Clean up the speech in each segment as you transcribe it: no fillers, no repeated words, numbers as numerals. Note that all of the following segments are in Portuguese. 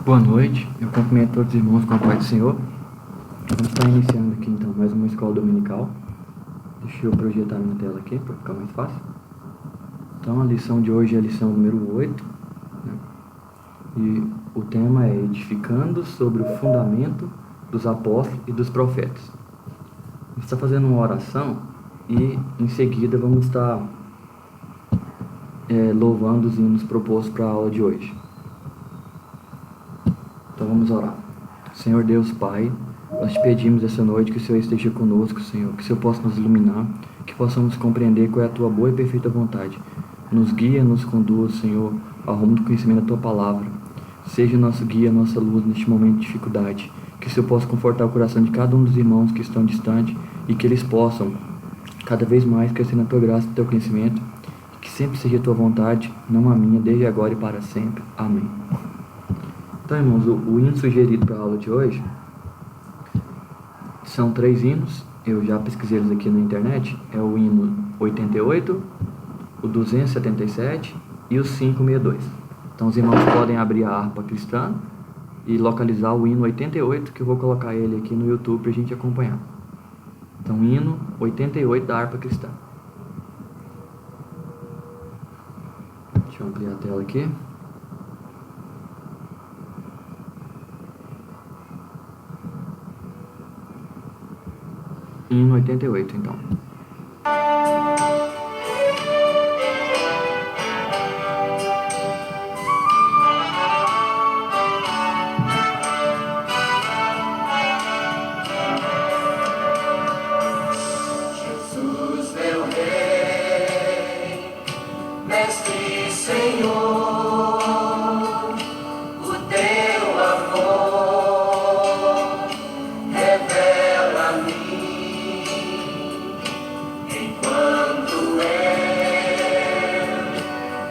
Boa noite, eu cumprimento todos os irmãos com a paz do Senhor. Vamos estar iniciando aqui então mais uma escola dominical. Deixa eu projetar na tela aqui para ficar mais fácil. Então a lição de hoje é a lição número 8, né? E o tema é edificando sobre o fundamento dos apóstolos e dos profetas. A gente está fazendo uma oração e em seguida vamos estar louvando os hinos propostos para a aula de hoje. Então vamos orar. Senhor Deus Pai, nós te pedimos essa noite que o Senhor esteja conosco, Senhor, que o Senhor possa nos iluminar, que possamos compreender qual é a Tua boa e perfeita vontade. Nos guia, nos conduz, Senhor, ao rumo do conhecimento da Tua palavra. Seja nosso guia, nossa luz neste momento de dificuldade. Que o Senhor possa confortar o coração de cada um dos irmãos que estão distantes e que eles possam cada vez mais crescer na Tua graça e no Teu conhecimento. Que sempre seja a Tua vontade, não a minha, desde agora e para sempre. Amém. Então, irmãos, o hino sugerido para a aula de hoje são 3 hinos, eu já pesquisei eles aqui na internet, é o hino 88, o 277 e o 562. Então os irmãos podem abrir a harpa cristã e localizar o hino 88, que eu vou colocar ele aqui no YouTube para a gente acompanhar. Então, hino 88 da harpa cristã. Deixa eu ampliar a tela aqui. Hino 88, então. Jesus, meu Rei, Mestre e Senhor, o teu amor revela a mim. Enquanto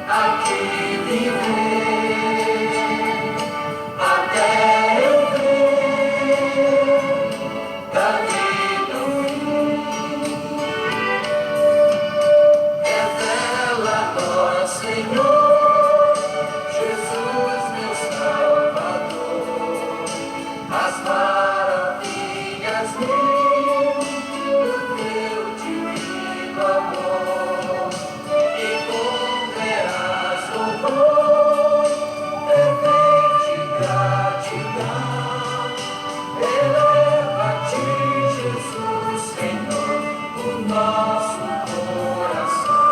aqui viver, até eu ver da vida o fim, revela a nós, Senhor, Jesus, meu Salvador, as maravilhas mil do teu divino amor, e com veraz louvor, fervente gratidão, eleva a ti, Jesus, Senhor, o nosso coração.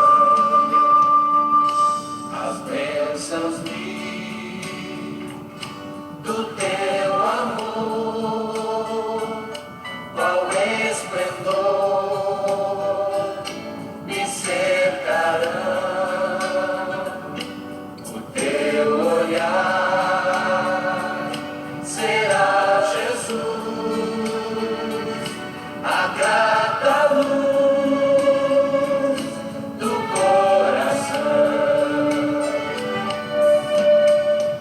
As bênçãos mil do teu amor, qual esplendor me cercarão. O teu olhar será, Jesus, a grata luz do coração.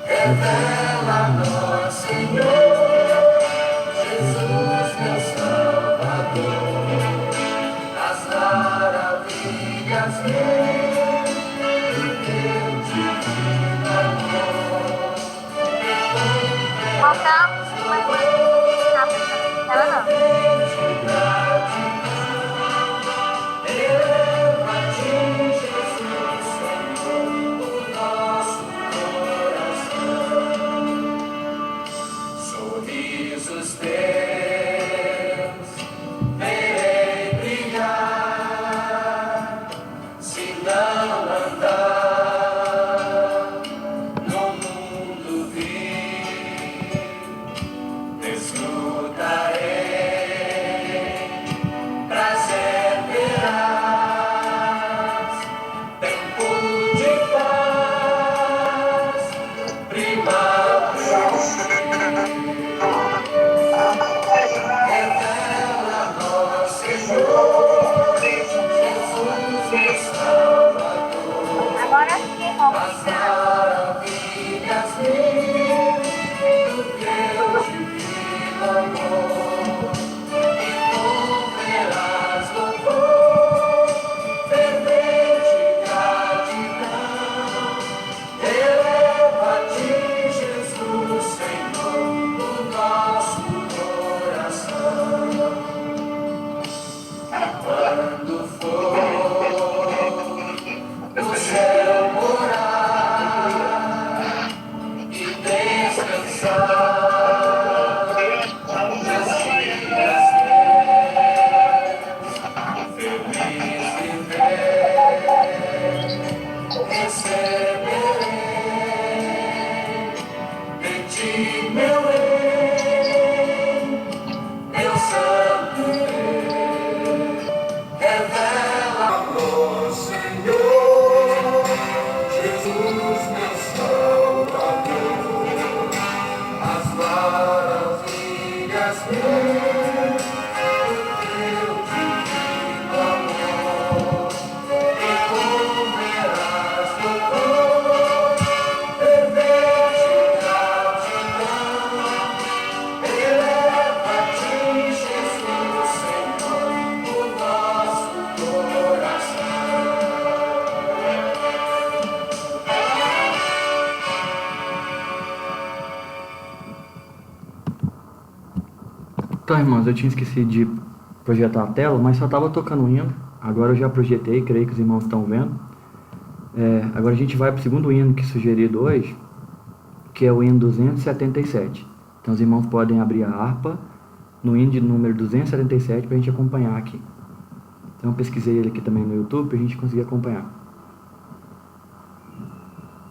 Revela a nós, Senhor, Jesus, meu Salvador, as maravilhas do teu divino amor. Voltamos, mas não está prestando atenção, não. Fervente gratidão, eleva a ti, Jesus, Senhor, o nosso coração. Sorrisos teus verei brilhar, se não andar no mundo vil, desfrutarei irmãos, eu tinha esquecido de projetar a tela, mas só estava tocando o hino. Agora eu já projetei, creio que os irmãos estão vendo. Agora a gente vai para o segundo hino que sugerido hoje, que é o hino 277. Então os irmãos podem abrir a harpa no hino de número 277 para a gente acompanhar aqui. Então eu pesquisei ele aqui também no YouTube para a gente conseguir acompanhar.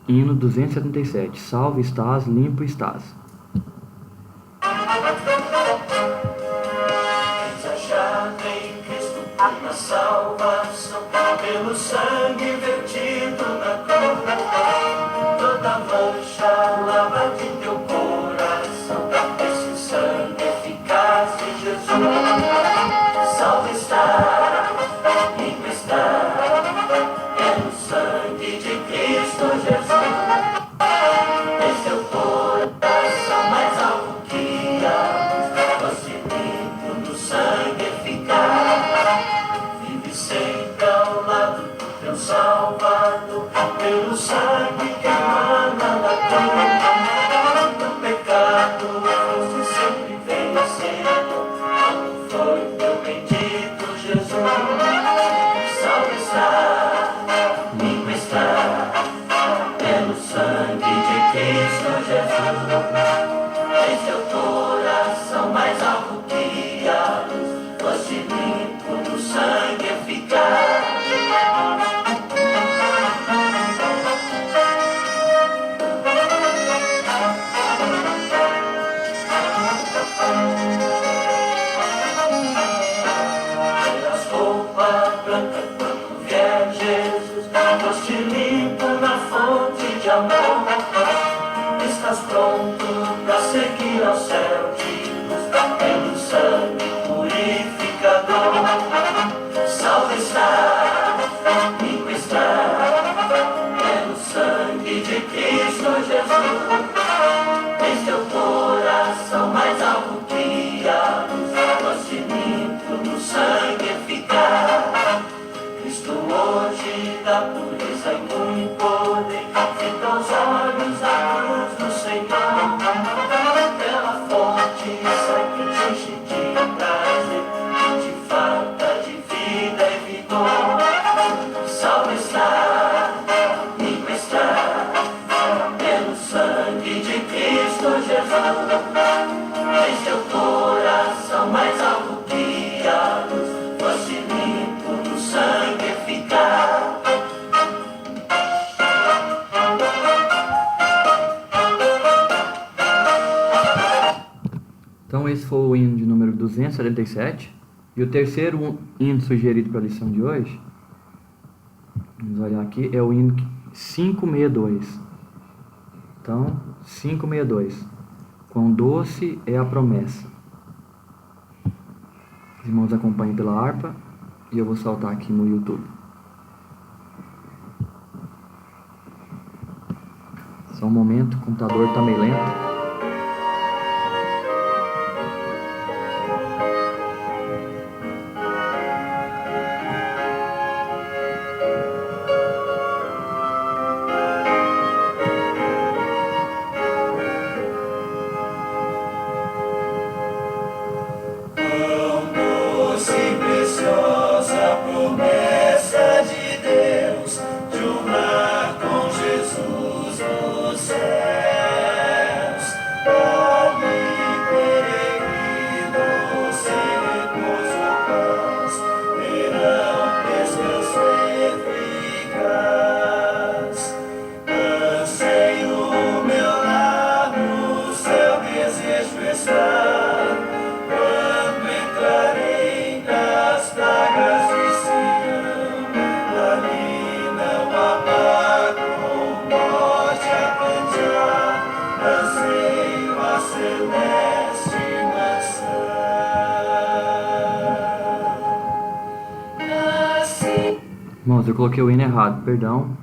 Hino 277. Salve estás, limpo estás. Achado em Cristo na salvação, pelo sangue vertido na cruz, toda mancha lava de teu coração, esse sangue eficaz de Jesus. Salve está, limpo está, pelo sangue de Cristo Jesus. Esse é o coração mais alto que há, doce limpo do sangue eficaz. Vive sempre ao lado do teu Salvador, pelo sangue que emana da cruz. Do pecado foste sempre vencedor, como foi teu bendito Jesus. Salve está, limpo está, pelo sangue de Cristo Jesus. Esse é o coração mais alto que a luz, doce limpo do sangue eficaz. Pelas roupas brancas quando vier Jesus, doce limpo na fonte de amor. Estás pronto para seguir ao céu de luz, pelo sangue purificador. Salve está, limpo está, pelo sangue de Cristo Jesus. Este é o coração mais alto que a luz, doce limpo do sangue eficaz. Cristo hoje dá pureza e muito poder, fita os olhos da cruz do Senhor. Pela fonte sai que te enche de prazer, que te falta de vida e vigor. Salve está, limpo está, pelo sangue de Cristo Jesus. Este é o coração mais alto que a luz, doce limpo do sangue eficaz. Então esse foi o hino de número 277. E o terceiro hino sugerido para a lição de hoje, vamos olhar aqui, é o hino 562. Então, 562. Quão doce é a promessa. Os irmãos acompanhem pela harpa e eu vou saltar aqui no YouTube. Só um momento, o computador está meio lento. Preciosa promessa de Deus de um lar com Jesus nos céus. Ali peregrinos sem repouso ou paz terão descanso eficaz. Anseio meu lar no céu, desejo estar. Quando entrarei nas pragas de Sião, ali não há mágoa, morte a prantear, anseio a celeste mansão. Assim. Irmãos, eu coloquei o hino errado, perdão.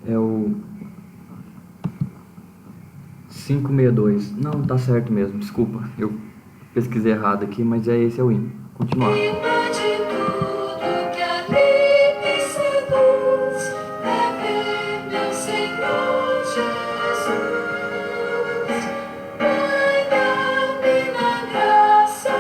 É o 562. Não, tá certo mesmo, desculpa. Eu pesquisei errado aqui, mas esse é o hino. Continuar. Acima de tudo que a vida me seduz, é ver meu Senhor Jesus. Guarda-me na graça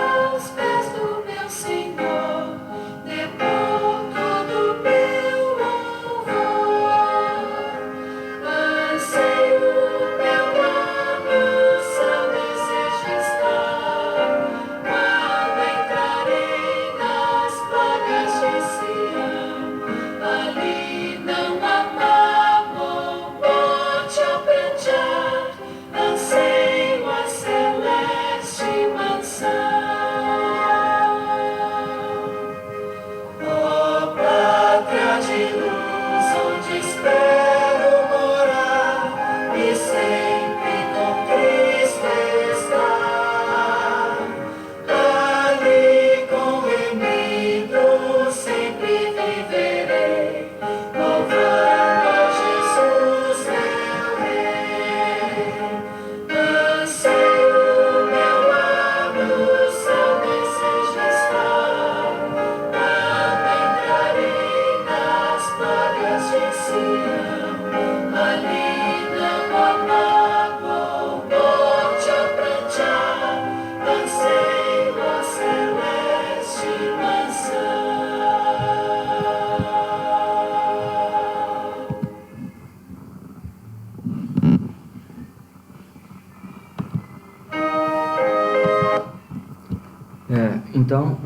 Então,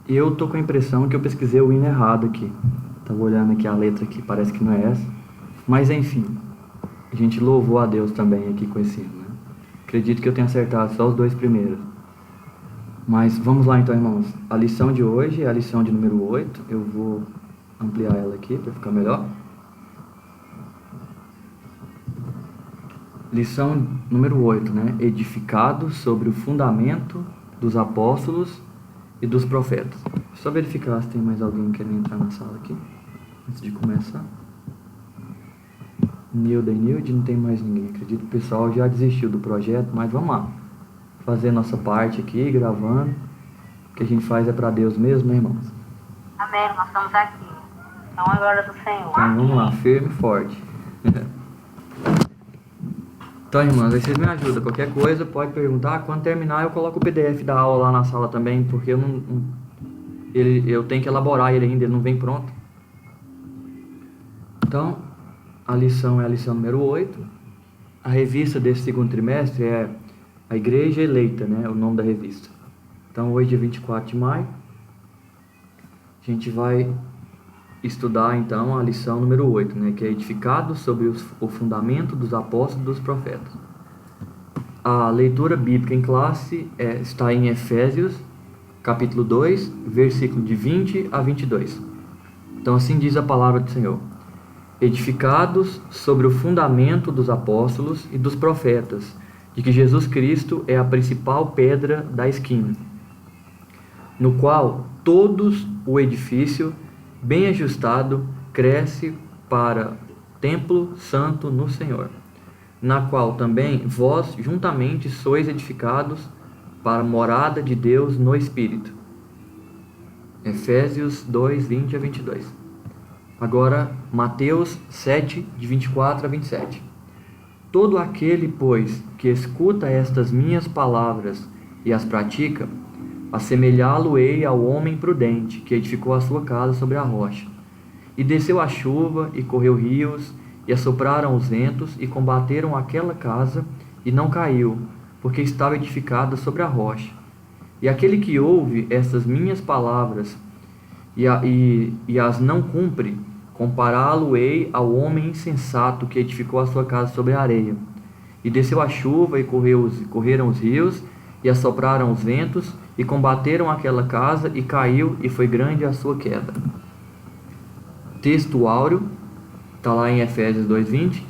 eu tô com a impressão que eu pesquisei o hino errado aqui. Tava olhando aqui a letra aqui, parece que não é essa. Mas enfim, a gente louvou a Deus também aqui com esse hino, né? Acredito que eu tenha acertado só os 2 primeiros. Mas vamos lá então, irmãos. A lição de hoje é a lição de número 8. Eu vou ampliar ela aqui para ficar melhor. Lição número 8, né? Edificado sobre o fundamento dos apóstolos e dos profetas. Só verificar se tem mais alguém querendo entrar na sala aqui, antes de começar. Nilda e Nilde, não tem mais ninguém. Acredito que o pessoal já desistiu do projeto, mas vamos lá. Fazer nossa parte aqui, gravando. O que a gente faz é para Deus mesmo, né, irmãos? Amém, nós estamos aqui. Então, a glória do Senhor. Então vamos lá, firme e forte. Então, irmãos, aí vocês me ajudam. Qualquer coisa pode perguntar. Quando terminar, eu coloco o PDF da aula lá na sala também, porque eu tenho que elaborar ele ainda, ele não vem pronto. Então, a lição é a lição número 8. A revista desse segundo trimestre é A Igreja Eleita, né? O nome da revista. Então, hoje, dia 24 de maio, a gente vai estudar então a lição número 8, né, que é edificado sobre o fundamento dos apóstolos e dos profetas. A leitura bíblica em classe está em Efésios, capítulo 2, versículo de 20 a 22. Então assim diz a palavra do Senhor: edificados sobre o fundamento dos apóstolos e dos profetas, de que Jesus Cristo é a principal pedra da esquina, no qual todos o edifício bem ajustado cresce para templo santo no Senhor, na qual também vós juntamente sois edificados para a morada de Deus no Espírito. Efésios 2, 20 a 22. Agora, Mateus 7, de 24 a 27. Todo aquele, pois, que escuta estas minhas palavras e as pratica, assemelhá-lo-ei ao homem prudente, que edificou a sua casa sobre a rocha. E desceu a chuva, e correu rios, e assopraram os ventos, e combateram aquela casa, e não caiu, porque estava edificada sobre a rocha. E aquele que ouve estas minhas palavras, e as não cumpre, compará-lo-ei ao homem insensato, que edificou a sua casa sobre a areia. E desceu a chuva, e correram os rios, e assopraram os ventos, e combateram aquela casa, e caiu, e foi grande a sua queda. Texto áureo, está lá em Efésios 2:20,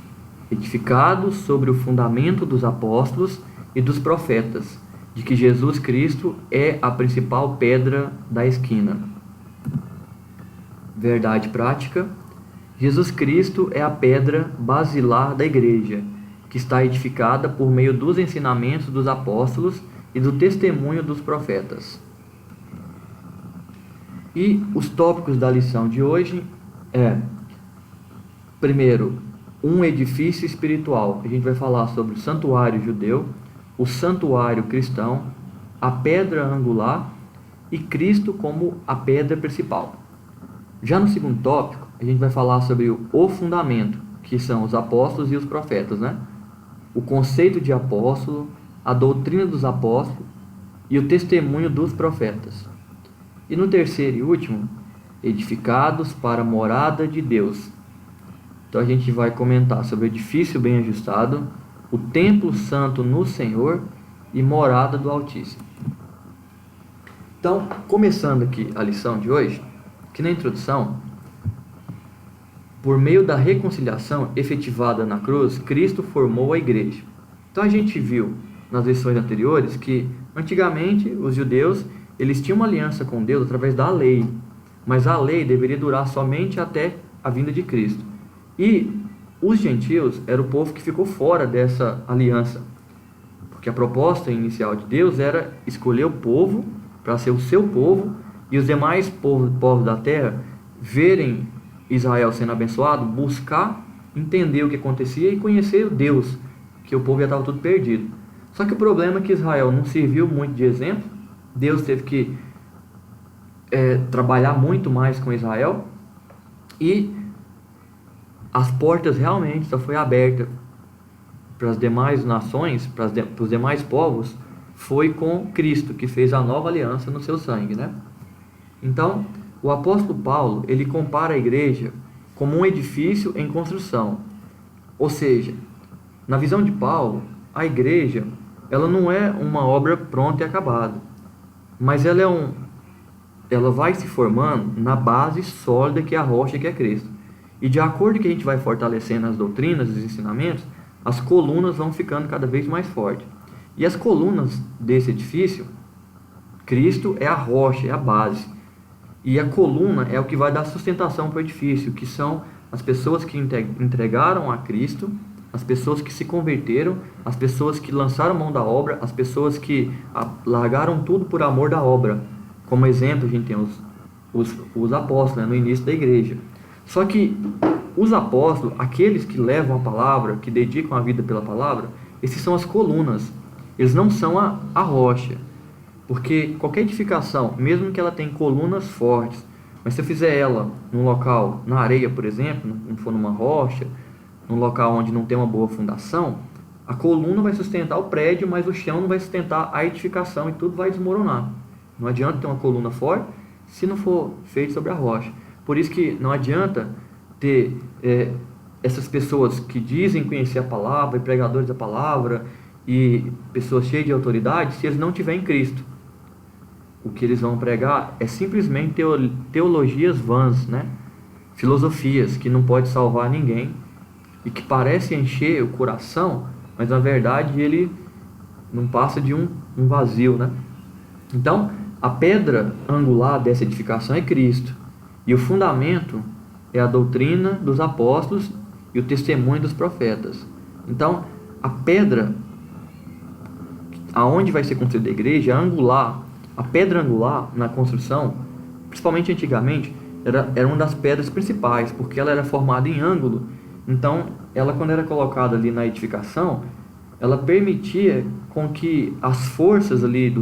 edificados sobre o fundamento dos apóstolos e dos profetas, de que Jesus Cristo é a principal pedra da esquina. Verdade prática: Jesus Cristo é a pedra basilar da igreja, que está edificada por meio dos ensinamentos dos apóstolos e do testemunho dos profetas. E os tópicos da lição de hoje primeiro, um edifício espiritual. A gente vai falar sobre o santuário judeu, o santuário cristão, a pedra angular e Cristo como a pedra principal. Já no segundo tópico, a gente vai falar sobre o fundamento, que são os apóstolos e os profetas, né? O conceito de apóstolo, a doutrina dos apóstolos e o testemunho dos profetas. E no terceiro e último, edificados para a morada de Deus. Então a gente vai comentar sobre o edifício bem ajustado, o templo santo no Senhor e morada do Altíssimo. Então, começando aqui a lição de hoje, que na introdução, por meio da reconciliação efetivada na cruz, Cristo formou a igreja. Então a gente viu nas lições anteriores que antigamente os judeus eles tinham uma aliança com Deus através da lei, mas a lei deveria durar somente até a vinda de Cristo. E os gentios eram o povo que ficou fora dessa aliança, porque a proposta inicial de Deus era escolher o povo para ser o seu povo e os demais povos da terra verem Israel sendo abençoado, buscar entender o que acontecia e conhecer o Deus, que o povo já estava tudo perdido. Só que o problema é que Israel não serviu muito de exemplo. Deus teve que trabalhar muito mais com Israel, e as portas realmente só foi aberta para as demais nações, para os demais povos, foi com Cristo, que fez a nova aliança no seu sangue, né? Então, o apóstolo Paulo, ele compara a igreja como um edifício em construção. Ou seja, na visão de Paulo, a igreja, ela não é uma obra pronta e acabada, mas ela vai se formando na base sólida que é a rocha, que é Cristo. E de acordo que a gente vai fortalecendo as doutrinas, os ensinamentos, as colunas vão ficando cada vez mais fortes. E as colunas desse edifício, Cristo é a rocha, é a base. E a coluna é o que vai dar sustentação para o edifício, que são as pessoas que entregaram a Cristo, as pessoas que se converteram, as pessoas que lançaram mão da obra, as pessoas que largaram tudo por amor da obra. Como exemplo, a gente tem os apóstolos, né, no início da igreja. Só que os apóstolos, aqueles que levam a palavra, que dedicam a vida pela palavra, esses são as colunas. Eles não são a rocha. Porque qualquer edificação, mesmo que ela tenha colunas fortes, mas se eu fizer ela num local, na areia, por exemplo, não for numa rocha, num local onde não tem uma boa fundação, a coluna vai sustentar o prédio, mas o chão não vai sustentar a edificação e tudo vai desmoronar. Não adianta ter uma coluna forte se não for feito sobre a rocha. Por isso que não adianta ter essas pessoas que dizem conhecer a palavra, e pregadores da palavra, e pessoas cheias de autoridade, se eles não tiverem Cristo. O que eles vão pregar é simplesmente teologias vãs, né? Filosofias que não pode salvar ninguém e que parece encher o coração, mas na verdade ele não passa de um vazio, né? Então, a pedra angular dessa edificação é Cristo, e o fundamento é a doutrina dos apóstolos e o testemunho dos profetas. Então, a pedra aonde vai ser construída a igreja, a pedra angular na construção, principalmente antigamente, era uma das pedras principais, porque ela era formada em ângulo. Então, ela, quando era colocada ali na edificação, ela permitia com que as forças ali,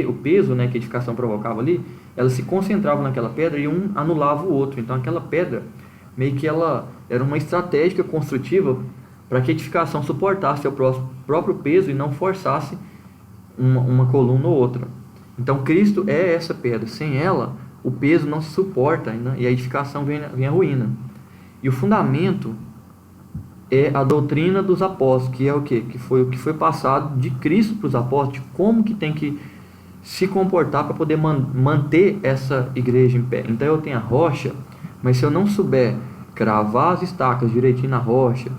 o peso, né, que a edificação provocava ali, elas se concentravam naquela pedra e um anulava o outro. Então, aquela pedra, meio que ela era uma estratégia construtiva para que a edificação suportasse o próprio peso e não forçasse uma coluna ou outra. Então, Cristo é essa pedra. Sem ela, o peso não se suporta, né, e a edificação vem a ruína. E o fundamento é a doutrina dos apóstolos, que é o quê? Que foi o que foi passado de Cristo para os apóstolos, de como que tem que se comportar para poder manter essa igreja em pé. Então eu tenho a rocha, mas se eu não souber cravar as estacas direitinho na rocha,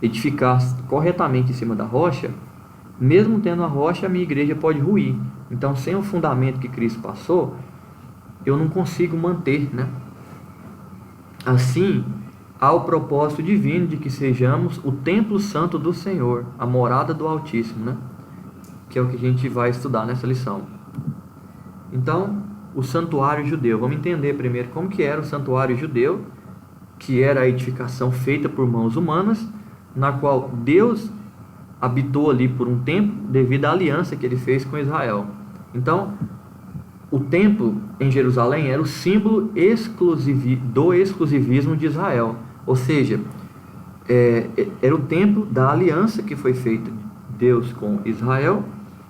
edificar corretamente em cima da rocha, mesmo tendo a rocha, a minha igreja pode ruir. Então, sem o fundamento que Cristo passou, eu não consigo manter, né? Assim, há o propósito divino de que sejamos o templo santo do Senhor, a morada do Altíssimo, né? Que é o que a gente vai estudar nessa lição. Então, o santuário judeu. Vamos entender primeiro como que era o santuário judeu, que era a edificação feita por mãos humanas, na qual Deus habitou ali por um tempo devido à aliança que ele fez com Israel. Então, o templo em Jerusalém era o símbolo do exclusivismo de Israel. Ou seja, era o templo da aliança que foi feita de Deus com Israel,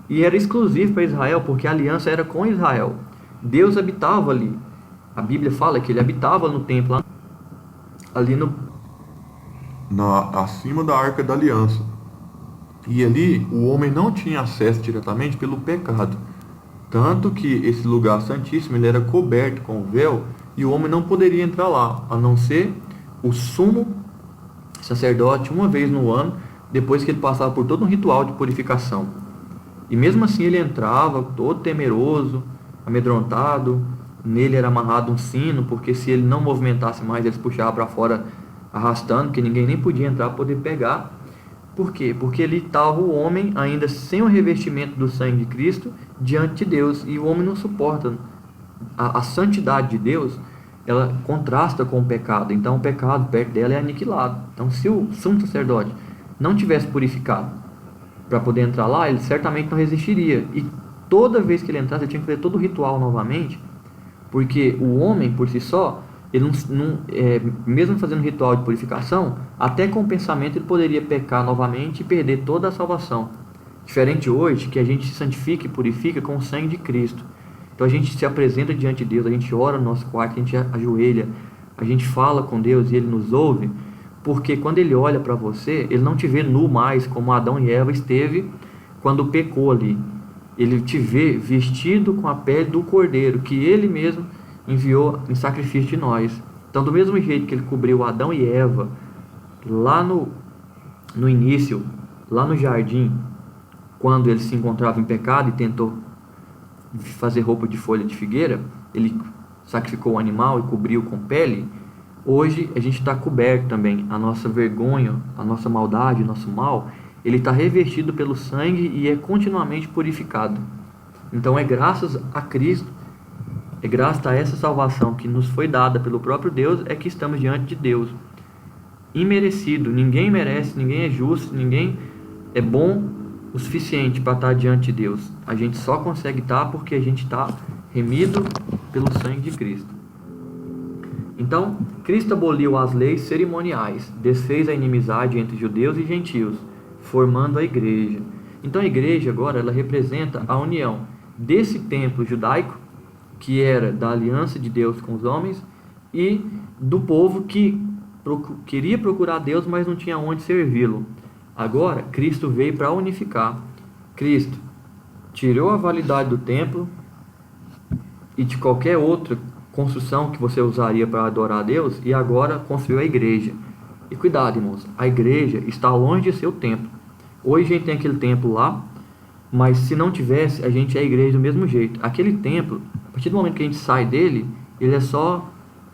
e era exclusivo para Israel, porque a aliança era com Israel. Deus habitava ali. A Bíblia fala que ele habitava no templo, ali acima da Arca da Aliança. E ali o homem não tinha acesso diretamente pelo pecado. Tanto que esse lugar santíssimo ele era coberto com o véu, e o homem não poderia entrar lá, a não ser o sumo sacerdote uma vez no ano, depois que ele passava por todo um ritual de purificação. E mesmo assim ele entrava todo temeroso, amedrontado. Nele era amarrado um sino, porque se ele não movimentasse mais, eles puxavam para fora arrastando, que ninguém nem podia entrar para poder pegar. Por quê? Porque ali estava o homem ainda sem o revestimento do sangue de Cristo diante de Deus, e o homem não suporta. A santidade de Deus, ela contrasta com o pecado. Então o pecado perto dela é aniquilado. Então se o sumo sacerdote não tivesse purificado para poder entrar lá, ele certamente não resistiria. E toda vez que ele entrasse, ele tinha que fazer todo o ritual novamente, porque o homem por si só, ele mesmo fazendo ritual de purificação, até com o pensamento ele poderia pecar novamente e perder toda a salvação. Diferente hoje, que a gente se santifica e purifica com o sangue de Cristo. Então a gente se apresenta diante de Deus, a gente ora no nosso quarto, a gente ajoelha, a gente fala com Deus e Ele nos ouve, porque quando Ele olha para você, Ele não te vê nu mais, como Adão e Eva esteve quando pecou ali. Ele te vê vestido com a pele do Cordeiro, que Ele mesmo enviou em sacrifício de nós. Então, do mesmo jeito que Ele cobriu Adão e Eva, lá no início, lá no jardim, quando eles se encontravam em pecado e tentou fazer roupa de folha de figueira, Ele sacrificou o animal e cobriu com pele. Hoje a gente está coberto também. A nossa vergonha, a nossa maldade, o nosso mal, ele está revestido pelo sangue e é continuamente purificado. Então é graças a Cristo, é graças a essa salvação que nos foi dada pelo próprio Deus, é que estamos diante de Deus. Imerecido, ninguém merece, ninguém é justo, ninguém é bom o suficiente para estar diante de Deus. A gente só consegue estar porque a gente está remido pelo sangue de Cristo. Então, Cristo aboliu as leis cerimoniais, desfez a inimizade entre judeus e gentios, formando a igreja. Então a igreja agora ela representa a união desse templo judaico, que era da aliança de Deus com os homens, e do povo que queria procurar Deus, mas não tinha onde servi-lo. Agora, Cristo veio para unificar. Cristo tirou a validade do templo e de qualquer outra construção que você usaria para adorar a Deus, e agora construiu a igreja. E cuidado, irmãos, a igreja está longe de ser o templo. Hoje a gente tem aquele templo lá, mas se não tivesse, a gente é a igreja do mesmo jeito. Aquele templo, a partir do momento que a gente sai dele, ele é só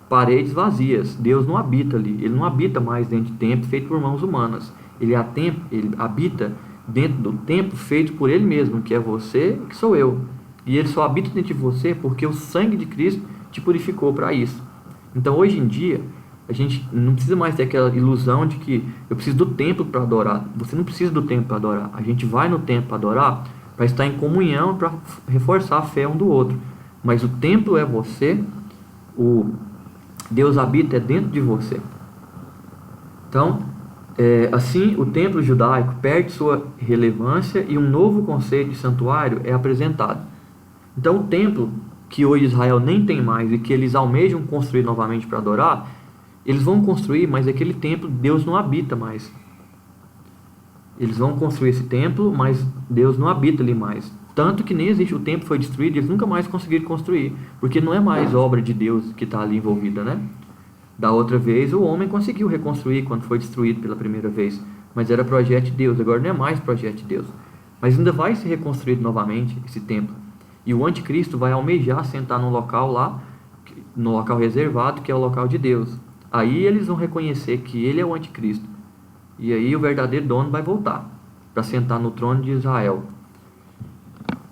paredes vazias. Deus não habita ali. Ele não habita mais dentro de templo feito por mãos humanas. Ele habita dentro do templo feito por Ele mesmo, que é você, que sou eu. E Ele só habita dentro de você porque o sangue de Cristo te purificou para isso. Então hoje em dia, a gente não precisa mais ter aquela ilusão de que eu preciso do templo para adorar. Você não precisa do templo para adorar. A gente vai no templo para adorar, para estar em comunhão, para reforçar a fé um do outro. Mas o templo é você, o Deus habita é dentro de você. Então, assim, o templo judaico perde sua relevância e um novo conceito de santuário é apresentado. Então, o templo que hoje Israel nem tem mais e que eles almejam construir novamente para adorar, eles vão construir, mas aquele templo Deus não habita mais. Eles vão construir esse templo, mas Deus não habita ali mais. Tanto que nem existe, o templo foi destruído, eles nunca mais conseguiram construir, porque não é mais obra de Deus que está ali envolvida, né? Da outra vez, o homem conseguiu reconstruir quando foi destruído pela primeira vez, mas era projeto de Deus, agora não é mais projeto de Deus. Mas ainda vai ser reconstruído novamente esse templo. E o anticristo vai almejar sentar num local lá, no local reservado, que é o local de Deus. Aí eles vão reconhecer que ele é o anticristo. E aí o verdadeiro dono vai voltar para sentar no trono de Israel.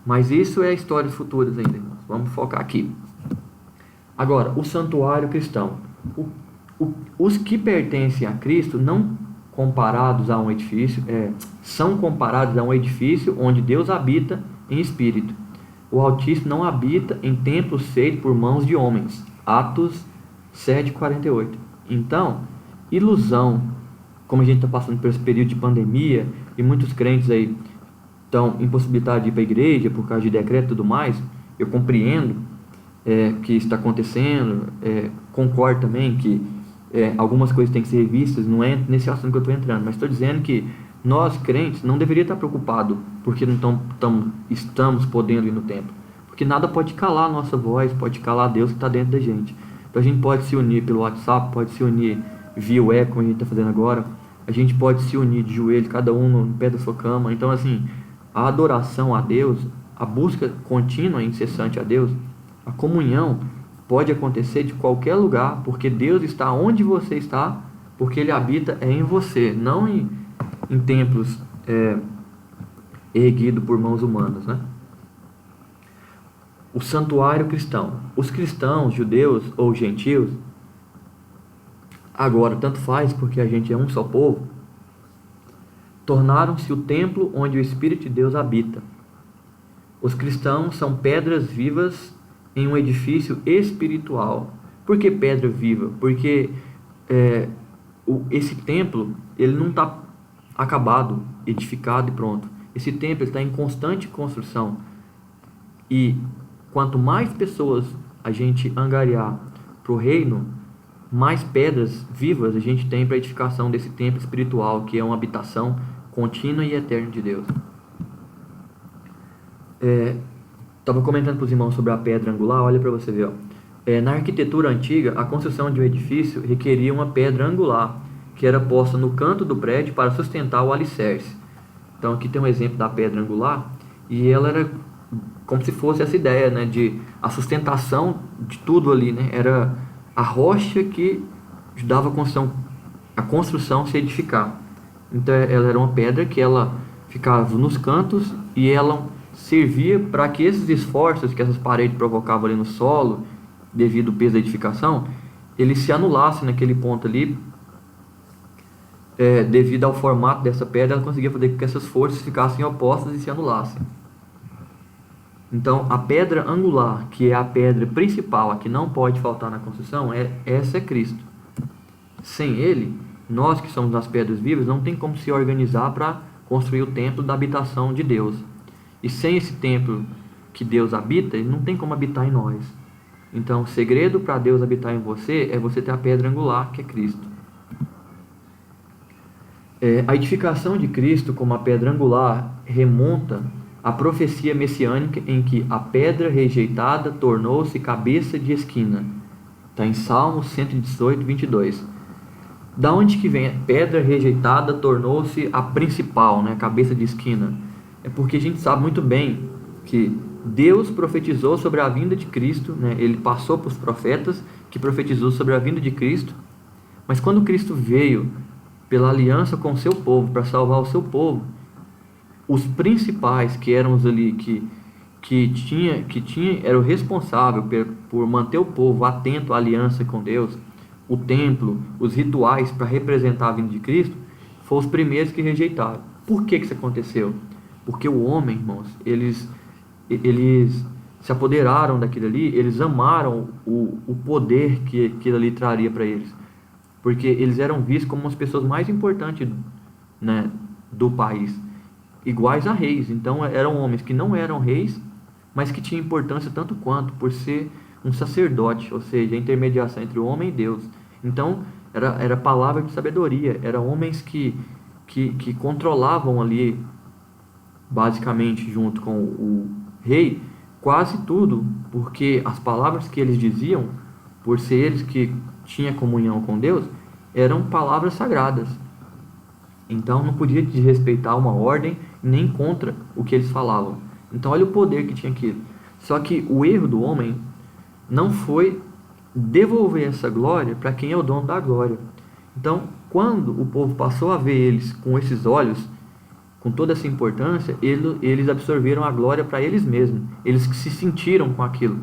Mas isso é histórias futuras ainda, irmãos. Vamos focar aqui. Agora, o santuário cristão. Os que pertencem a Cristo não comparados a um edifício, são comparados a um edifício onde Deus habita em espírito. O Altíssimo não habita em templos feitos por mãos de homens. Atos 7:48. Então, ilusão, como a gente está passando por esse período de pandemia e muitos crentes aí estão impossibilitados de ir para a igreja por causa de decreto e tudo mais, eu compreendo que isso está acontecendo, concordo também que algumas coisas têm que ser revistas, não é nesse assunto que eu estou entrando, mas estou dizendo que nós, crentes, não deveríamos estar preocupados porque não estamos podendo ir no templo, porque nada pode calar a nossa voz, pode calar Deus que está dentro da gente. Então a gente pode se unir pelo WhatsApp, pode se unir via web, como a gente está fazendo agora, a gente pode se unir de joelho, cada um no pé da sua cama. Então assim, a adoração a Deus, a busca contínua e incessante a Deus, a comunhão pode acontecer de qualquer lugar, porque Deus está onde você está, porque Ele habita em você, não em templos erguidos por mãos humanas, né? O santuário cristão. Os cristãos, judeus ou gentios, agora tanto faz porque a gente é um só povo, tornaram-se o templo onde o Espírito de Deus habita. Os cristãos são pedras vivas em um edifício espiritual. Por que pedra viva? Porque esse templo ele não está acabado, edificado e pronto. esse templo está em constante construção. E quanto mais pessoas a gente angariar para o reino, mais pedras vivas a gente tem para a edificação desse templo espiritual, que é uma habitação contínua e eterna de Deus. Estava comentando para os irmãos sobre a pedra angular, olha para você ver. Ó. Na arquitetura antiga, a construção de um edifício requeria uma pedra angular, que era posta no canto do prédio para sustentar o alicerce. Então aqui tem um exemplo da pedra angular, e ela era como se fosse essa ideia, né, de a sustentação de tudo ali, né, era a rocha que ajudava a construção se edificar. Então ela era uma pedra que ela ficava nos cantos e ela servia para que esses esforços que essas paredes provocavam ali no solo, devido ao peso da edificação, eles se anulassem naquele ponto ali. Devido ao formato dessa pedra, ela conseguia fazer com que essas forças ficassem opostas e se anulassem. Então, a pedra angular, que é a pedra principal, a que não pode faltar na construção, essa é Cristo. Sem Ele, nós que somos as pedras vivas, não tem como se organizar para construir o templo da habitação de Deus. E sem esse templo que Deus habita, Ele não tem como habitar em nós. Então, o segredo para Deus habitar em você é você ter a pedra angular, que é Cristo. A edificação de Cristo como a pedra angular remonta à profecia messiânica em que a pedra rejeitada tornou-se cabeça de esquina. Está em Salmos 118, 22. Da onde que vem a pedra rejeitada tornou-se a principal, né, a cabeça de esquina? É porque a gente sabe muito bem que Deus profetizou sobre a vinda de Cristo, né? Ele passou para os profetas que profetizou sobre a vinda de Cristo, mas quando Cristo veio pela aliança com o seu povo, para salvar o seu povo, os principais que eram os ali, era o responsável por manter o povo atento à aliança com Deus, o templo, os rituais para representar a vinda de Cristo, foram os primeiros que rejeitaram. Por que isso aconteceu? Porque o homem, irmãos, eles se apoderaram daquilo ali, eles amaram o poder que aquilo ali traria para eles. Porque eles eram vistos como as pessoas mais importantes, né, do país, iguais a reis. Então eram homens que não eram reis, mas que tinham importância tanto quanto por ser um sacerdote, ou seja, a intermediação entre o homem e Deus. Então era palavra de sabedoria, eram homens que controlavam ali, basicamente junto com o rei, quase tudo, porque as palavras que eles diziam, por ser eles que tinha comunhão com Deus, eram palavras sagradas. Então não podia desrespeitar uma ordem nem contra o que eles falavam. Então olha o poder que tinha aquilo. Só que o erro do homem não foi devolver essa glória para quem é o dono da glória. Então quando o povo passou a ver eles com esses olhos, com toda essa importância, eles absorveram a glória para eles mesmos. Eles se sentiram com aquilo.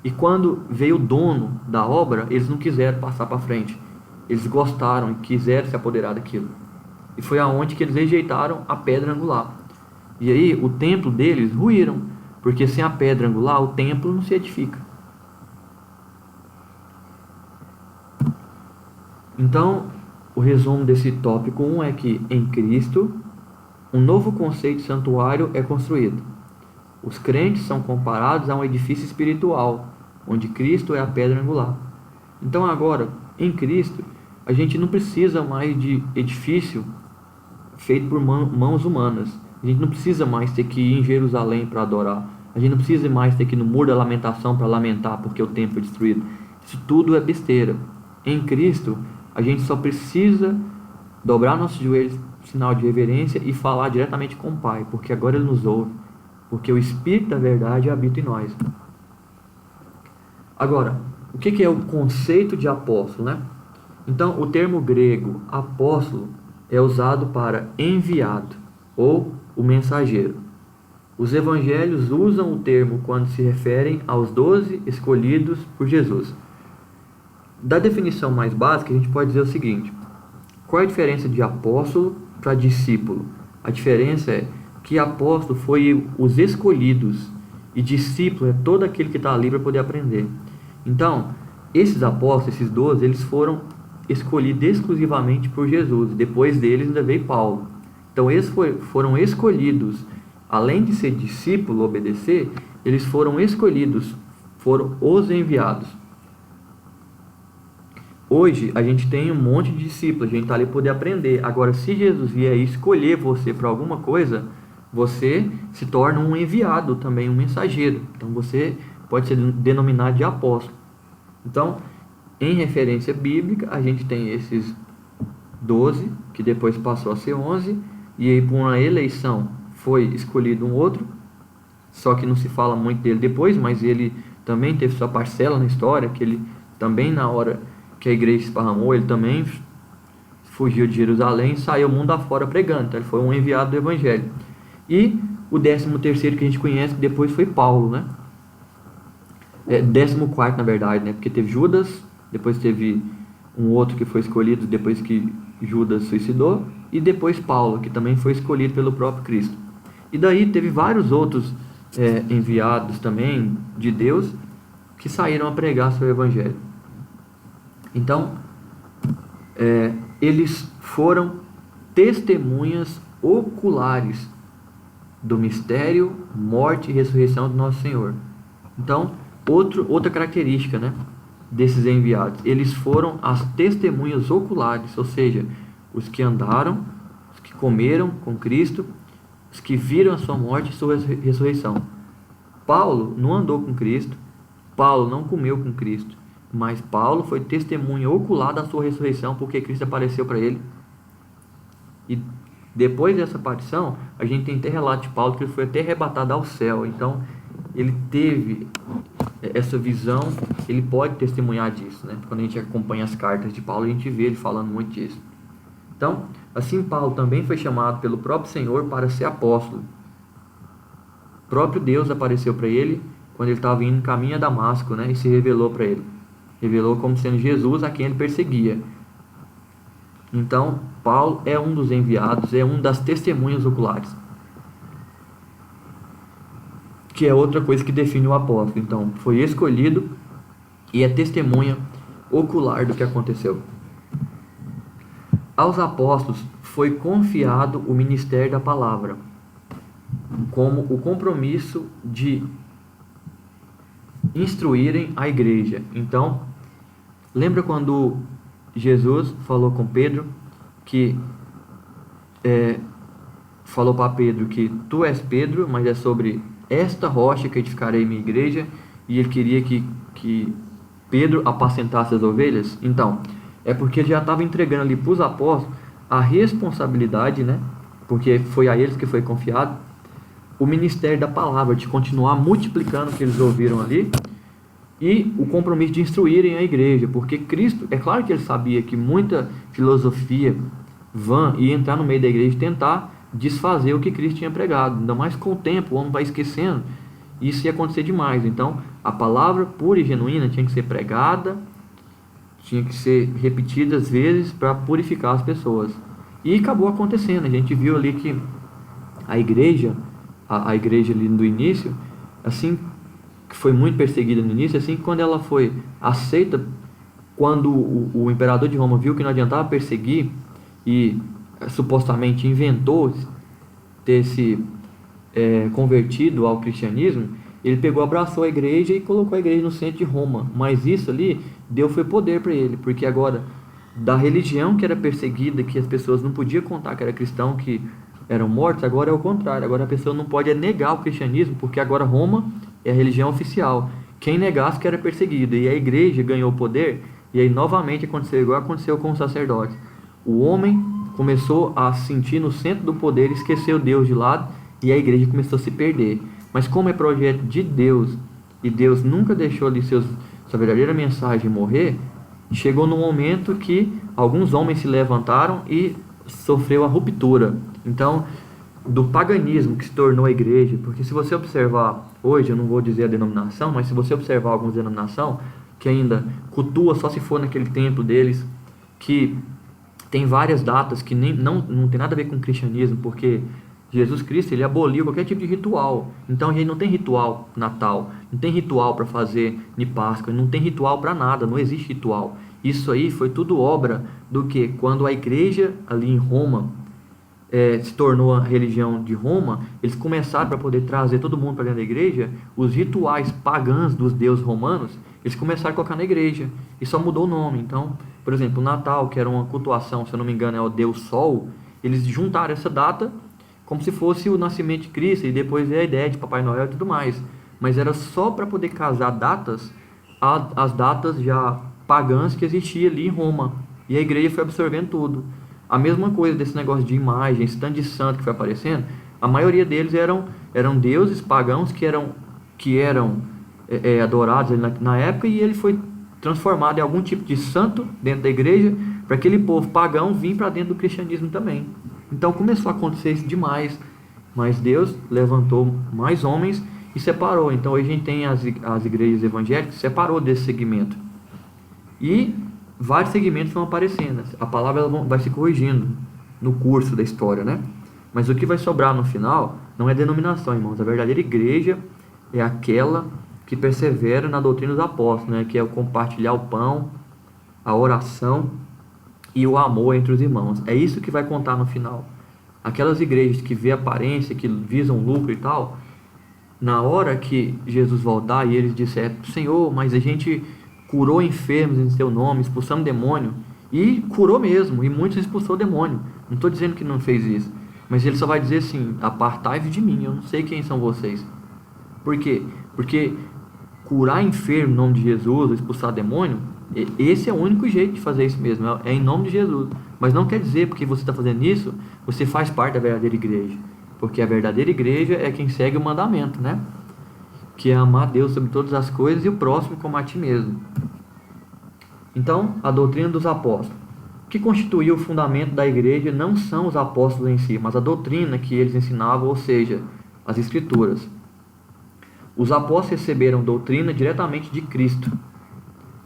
E quando veio o dono da obra, eles não quiseram passar para frente. Eles gostaram e quiseram se apoderar daquilo. E foi aonde que eles rejeitaram a pedra angular. E aí o templo deles ruíram, porque sem a pedra angular o templo não se edifica. Então, o resumo desse tópico 1 é que em Cristo, um novo conceito de santuário é construído. Os crentes são comparados a um edifício espiritual, onde Cristo é a pedra angular. Então agora, em Cristo, a gente não precisa mais de edifício feito por mãos humanas. A gente não precisa mais ter que ir em Jerusalém para adorar. A gente não precisa mais ter que ir no Muro da Lamentação para lamentar porque o templo foi destruído. Isso tudo é besteira. Em Cristo, a gente só precisa dobrar nossos joelhos, sinal de reverência, e falar diretamente com o Pai, porque agora Ele nos ouve. Porque o Espírito da verdade habita em nós. Agora, o que é o conceito de apóstolo, né? Então, o termo grego apóstolo é usado para enviado, ou o mensageiro. Os evangelhos usam o termo quando se referem aos 12 escolhidos por Jesus. Da definição mais básica, a gente pode dizer o seguinte: qual é a diferença de apóstolo para discípulo? A diferença é que apóstolo foi os escolhidos e discípulo é todo aquele que está ali para poder aprender. Então, esses apóstolos, esses 12, eles foram escolhidos exclusivamente por Jesus. Depois deles ainda veio Paulo. Então eles foram escolhidos, além de ser discípulo, obedecer, eles foram escolhidos, foram os enviados. Hoje a gente tem um monte de discípulos, a gente está ali para poder aprender. Agora, se Jesus vier escolher você para alguma coisa, você se torna um enviado também, um mensageiro. Então você pode ser denominado de apóstolo. Então, em referência bíblica, a gente tem esses 12, que depois passou a ser 11, e aí por uma eleição foi escolhido um outro, só que não se fala muito dele depois, mas ele também teve sua parcela na história, que ele também, na hora que a igreja se esparramou, ele também fugiu de Jerusalém e saiu mundo afora pregando. Então ele foi um enviado do evangelho. E o 13º que a gente conhece, que depois foi Paulo, né? 14º, na verdade, né? Porque teve Judas, depois teve um outro que foi escolhido depois que Judas suicidou, e depois Paulo, que também foi escolhido pelo próprio Cristo. E daí teve vários outros enviados também de Deus que saíram a pregar seu evangelho. Então, eles foram testemunhas oculares do mistério, morte e ressurreição do nosso Senhor. Então, outra característica, né, desses enviados, eles foram as testemunhas oculares, ou seja, os que andaram, os que comeram com Cristo, os que viram a sua morte e sua ressurreição. Paulo não andou com Cristo, Paulo não comeu com Cristo, mas Paulo foi testemunha ocular da sua ressurreição, porque Cristo apareceu para ele. E depois dessa aparição, a gente tem até relato de Paulo que ele foi até arrebatado ao céu. Então, ele teve essa visão, ele pode testemunhar disso, né? Quando a gente acompanha as cartas de Paulo, a gente vê ele falando muito disso. Então, assim, Paulo também foi chamado pelo próprio Senhor para ser apóstolo. O próprio Deus apareceu para ele quando ele estava indo em caminho a Damasco, né? E se revelou para ele. Revelou como sendo Jesus a quem ele perseguia. Então, Paulo é um dos enviados, é um das testemunhas oculares, que é outra coisa que define o apóstolo. Então, foi escolhido e é testemunha ocular do que aconteceu. Aos apóstolos foi confiado o ministério da palavra, como o compromisso de instruírem a igreja. Então, lembra quando Jesus falou com Pedro, que falou para Pedro que tu és Pedro, mas é sobre esta rocha que edificarei minha igreja, e ele queria que Pedro apacentasse as ovelhas? Então, é porque ele já estava entregando ali para os apóstolos a responsabilidade, né? Porque foi a eles que foi confiado o ministério da palavra, de continuar multiplicando o que eles ouviram ali, e o compromisso de instruírem a igreja, porque Cristo, é claro que ele sabia que muita filosofia vã ia entrar no meio da igreja e tentar desfazer o que Cristo tinha pregado. Ainda mais com o tempo, o homem vai esquecendo, isso ia acontecer demais. Então, a palavra pura e genuína tinha que ser pregada, tinha que ser repetida às vezes para purificar as pessoas. E acabou acontecendo. A gente viu ali que a igreja ali do início, assim, que foi muito perseguida no início, assim, quando ela foi aceita, quando o imperador de Roma viu que não adiantava perseguir e supostamente inventou ter se convertido ao cristianismo, ele pegou, abraçou a igreja e colocou a igreja no centro de Roma. Mas isso ali deu foi poder para ele, porque agora da religião que era perseguida, que as pessoas não podiam contar que era cristão, que eram mortos, agora é o contrário. Agora a pessoa não pode negar o cristianismo, porque agora Roma é a religião oficial. Quem negasse que era perseguido, e a igreja ganhou poder, e aí novamente aconteceu igual aconteceu com os sacerdotes. O homem começou a se sentir no centro do poder, esqueceu Deus de lado, e a igreja começou a se perder. Mas como é projeto de Deus, e Deus nunca deixou ali sua verdadeira mensagem morrer, chegou no momento que alguns homens se levantaram e sofreu a ruptura. Então, do paganismo que se tornou a igreja, porque se você observar hoje, eu não vou dizer a denominação, mas se você observar algumas denominações que ainda cultua só se for naquele templo deles, que tem várias datas que não tem nada a ver com o cristianismo, porque Jesus Cristo, ele aboliu qualquer tipo de ritual. Então a gente não tem ritual Natal, não tem ritual para fazer de Páscoa, não tem ritual para nada, não existe ritual. Isso aí foi tudo obra do que? Quando a igreja ali em Roma se tornou a religião de Roma, eles começaram, para poder trazer todo mundo para dentro da igreja, os rituais pagãos dos deuses romanos, eles começaram a colocar na igreja, e só mudou o nome. Então, por exemplo, o Natal, que era uma cultuação, se eu não me engano, é o Deus Sol, eles juntaram essa data como se fosse o nascimento de Cristo, e depois veio a ideia de Papai Noel e tudo mais. Mas era só para poder casar datas, as datas já pagãs que existiam ali em Roma, e a igreja foi absorvendo tudo. A mesma coisa desse negócio de imagem, esse tanto de santo que foi aparecendo, a maioria deles eram deuses pagãos que eram adorados ali na época, e ele foi transformado em algum tipo de santo dentro da igreja, para aquele povo pagão vir para dentro do cristianismo também. Então começou a acontecer isso demais, mas Deus levantou mais homens e separou. Então hoje a gente tem as igrejas evangélicas, separou desse segmento. E vários segmentos vão aparecendo. A palavra ela vai se corrigindo no curso da história, né? Mas o que vai sobrar no final não é denominação, irmãos. A verdadeira igreja é aquela que persevera na doutrina dos apóstolos, né? Que é o compartilhar o pão, a oração e o amor entre os irmãos. É isso que vai contar no final. Aquelas igrejas que vê aparência, que visam lucro e tal, na hora que Jesus voltar e eles disserem: Senhor, mas a gente curou enfermos em seu nome, expulsamos demônio, e curou mesmo, e muitos expulsou o demônio. Não estou dizendo que não fez isso, mas ele só vai dizer assim: apartai-vos de mim, eu não sei quem são vocês. Por quê? Porque curar enfermo em nome de Jesus, ou expulsar demônio, esse é o único jeito de fazer isso mesmo, é em nome de Jesus. Mas não quer dizer, porque você está fazendo isso, você faz parte da verdadeira igreja. Porque a verdadeira igreja é quem segue o mandamento, né? Que é amar Deus sobre todas as coisas e o próximo como a ti mesmo. Então, a doutrina dos apóstolos. O que constituiu o fundamento da igreja não são os apóstolos em si, mas a doutrina que eles ensinavam, ou seja, as escrituras. Os apóstolos receberam doutrina diretamente de Cristo.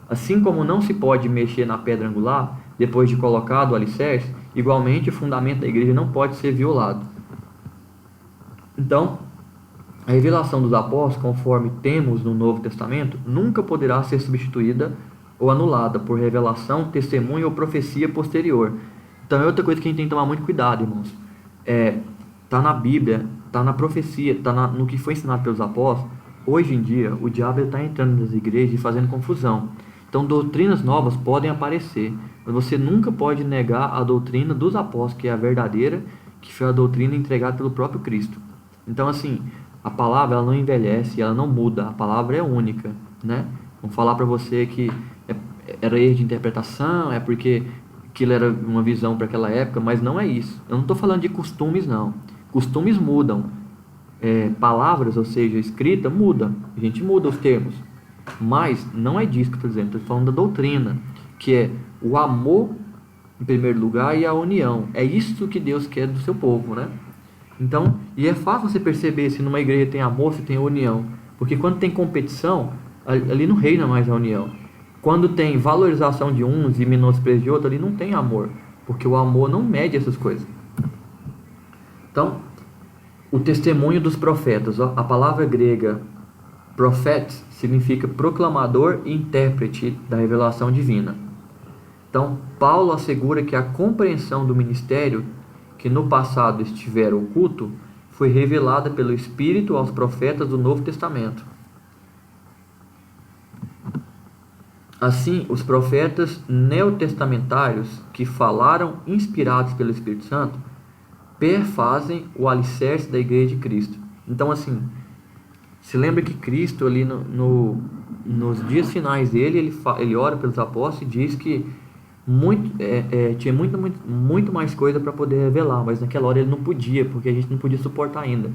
Assim como não se pode mexer na pedra angular depois de colocado o alicerce, igualmente o fundamento da igreja não pode ser violado. Então, a revelação dos apóstolos, conforme temos no Novo Testamento, nunca poderá ser substituída ou anulada por revelação, testemunho ou profecia posterior. Então é outra coisa que a gente tem que tomar muito cuidado, irmãos. Tá na Bíblia, tá na profecia, tá no que foi ensinado pelos apóstolos. Hoje em dia, o diabo está entrando nas igrejas e fazendo confusão. Então doutrinas novas podem aparecer, mas você nunca pode negar a doutrina dos apóstolos, que é a verdadeira, que foi a doutrina entregada pelo próprio Cristo. Então assim, a palavra ela não envelhece, ela não muda, a palavra é única, né? Vamos falar para você que era erro de interpretação, é porque aquilo era uma visão para aquela época, mas não é isso. Eu não estou falando de costumes, não. Costumes mudam, palavras, ou seja, escrita muda, a gente muda os termos, mas não é disso que eu estou dizendo. Estou falando da doutrina, que é o amor em primeiro lugar e a união. É isso que Deus quer do seu povo, né? Então, e é fácil você perceber se numa igreja tem amor, se tem união, porque quando tem competição, ali não reina mais a união. Quando tem valorização de uns e menosprezo de outros, ali não tem amor, porque o amor não mede essas coisas. Então, o testemunho dos profetas, a palavra grega prophet significa proclamador e intérprete da revelação divina. Então, Paulo assegura que a compreensão do ministério que no passado estivera oculto foi revelada pelo Espírito aos profetas do Novo Testamento. Assim, os profetas neotestamentários que falaram inspirados pelo Espírito Santo perfazem o alicerce da igreja de Cristo. Então assim, se lembra que Cristo ali nos dias finais dele, ele ora pelos apóstolos e diz que tinha muito mais coisa para poder revelar, mas naquela hora ele não podia, porque a gente não podia suportar ainda.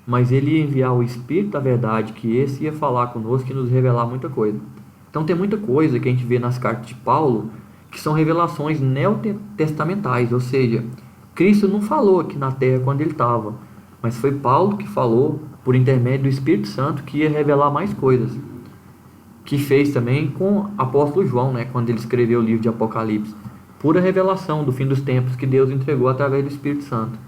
Mas ele ia enviar o Espírito da verdade, que esse ia falar conosco e nos revelar muita coisa. Então tem muita coisa que a gente vê nas cartas de Paulo que são revelações neotestamentais, ou seja, Cristo não falou aqui na terra quando ele estava, mas foi Paulo que falou por intermédio do Espírito Santo que ia revelar mais coisas, que fez também com o apóstolo João, né, quando ele escreveu o livro de Apocalipse, pura revelação do fim dos tempos que Deus entregou através do Espírito Santo.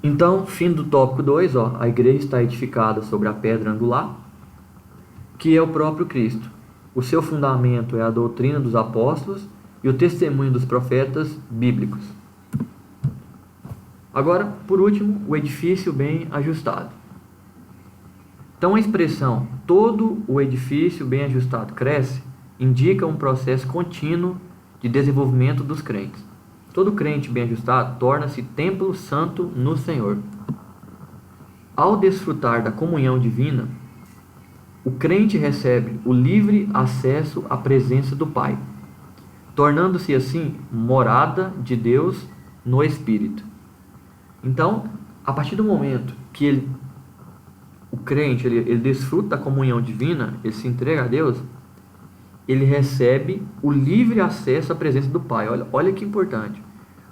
Então, fim do tópico 2, a igreja está edificada sobre a pedra angular, que é o próprio Cristo. O seu fundamento é a doutrina dos apóstolos e o testemunho dos profetas bíblicos. Agora, por último, o edifício bem ajustado. Então, a expressão todo o edifício bem ajustado cresce indica um processo contínuo de desenvolvimento dos crentes. Todo crente bem ajustado torna-se templo santo no Senhor. Ao desfrutar da comunhão divina, o crente recebe o livre acesso à presença do Pai, tornando-se assim morada de Deus no Espírito. Então, a partir do momento que o crente ele desfruta da comunhão divina, ele se entrega a Deus, ele recebe o livre acesso à presença do Pai. Olha que importante.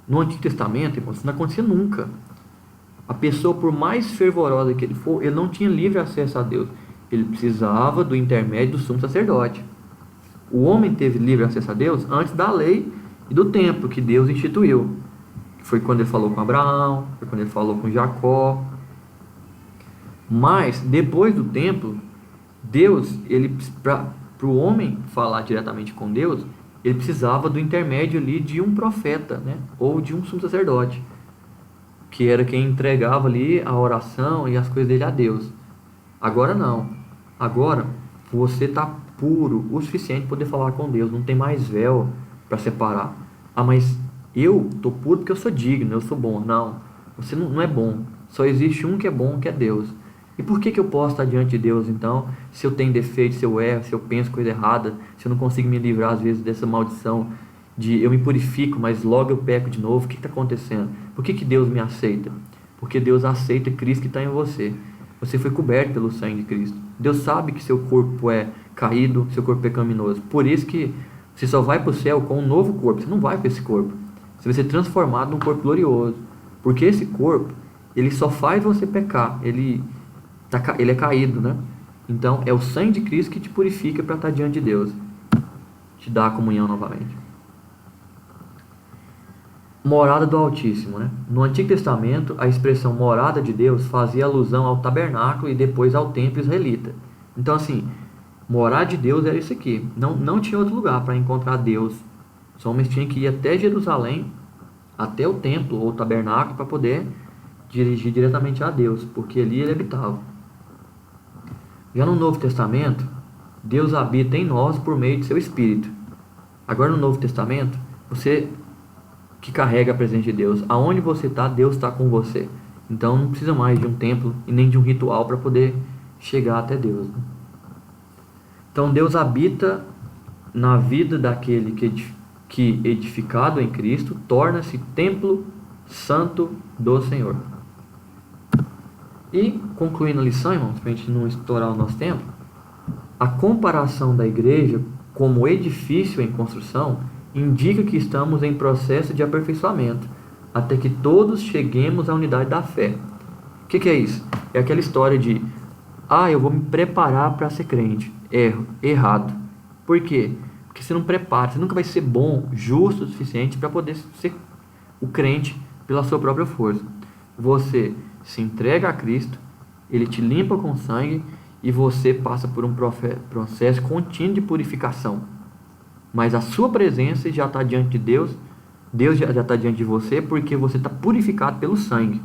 No Antigo Testamento, irmãos, isso não acontecia nunca. A pessoa, por mais fervorosa que ele for, ele não tinha livre acesso a Deus. Ele precisava do intermédio do sumo sacerdote. O homem teve livre acesso a Deus antes da lei e do templo que Deus instituiu. Foi quando ele falou com Abraão, foi quando ele falou com Jacó. Mas, depois do templo, Deus, para o homem falar diretamente com Deus, ele precisava do intermédio ali de um profeta, né? Ou de um sumo sacerdote, que era quem entregava ali a oração e as coisas dele a Deus. Agora não. Agora você está puro o suficiente para poder falar com Deus. Não tem mais véu para separar. Ah, mas eu estou puro porque eu sou digno, eu sou bom. Não, você não é bom. Só existe um que é bom, que é Deus. E por que eu posso estar diante de Deus, então, se eu tenho defeito, se eu erro, se eu penso coisa errada, se eu não consigo me livrar, às vezes, dessa maldição de eu me purifico, mas logo eu peco de novo? O que está acontecendo? Por que Deus me aceita? Porque Deus aceita Cristo que está em você. Você foi coberto pelo sangue de Cristo. Deus sabe que seu corpo é caído, seu corpo é pecaminoso. Por isso que você só vai para o céu com um novo corpo. Você não vai para esse corpo. Você vai ser transformado num corpo glorioso. Porque esse corpo, ele só faz você pecar. Ele é caído, né? Então, é o sangue de Cristo que te purifica para estar diante de Deus. Te dá a comunhão novamente. Morada do Altíssimo, né? No Antigo Testamento, a expressão morada de Deus fazia alusão ao tabernáculo e depois ao templo israelita. Então, assim, morada de Deus era isso aqui. Não tinha outro lugar para encontrar Deus. Os homens tinham que ir até Jerusalém, até o templo ou o tabernáculo, para poder dirigir diretamente a Deus, porque ali ele habitava. Já no Novo Testamento, Deus habita em nós por meio de seu Espírito. Agora no Novo Testamento, você que carrega a presença de Deus, aonde você está, Deus está com você. Então não precisa mais de um templo e nem de um ritual para poder chegar até Deus, né? Então Deus habita na vida daquele que edificado em Cristo torna-se templo santo do Senhor. E concluindo a lição, irmãos, para a gente não estourar o nosso tempo, a comparação da igreja como edifício em construção indica que estamos em processo de aperfeiçoamento, até que todos cheguemos à unidade da fé. O que é isso? É aquela história de, eu vou me preparar para ser crente. Errado. Por quê? Porque você não prepara, você nunca vai ser bom, justo o suficiente para poder ser o crente pela sua própria força. Você se entrega a Cristo, Ele te limpa com sangue e você passa por um processo contínuo de purificação. Mas a sua presença já está diante de Deus, Deus já está diante de você, porque você está purificado pelo sangue.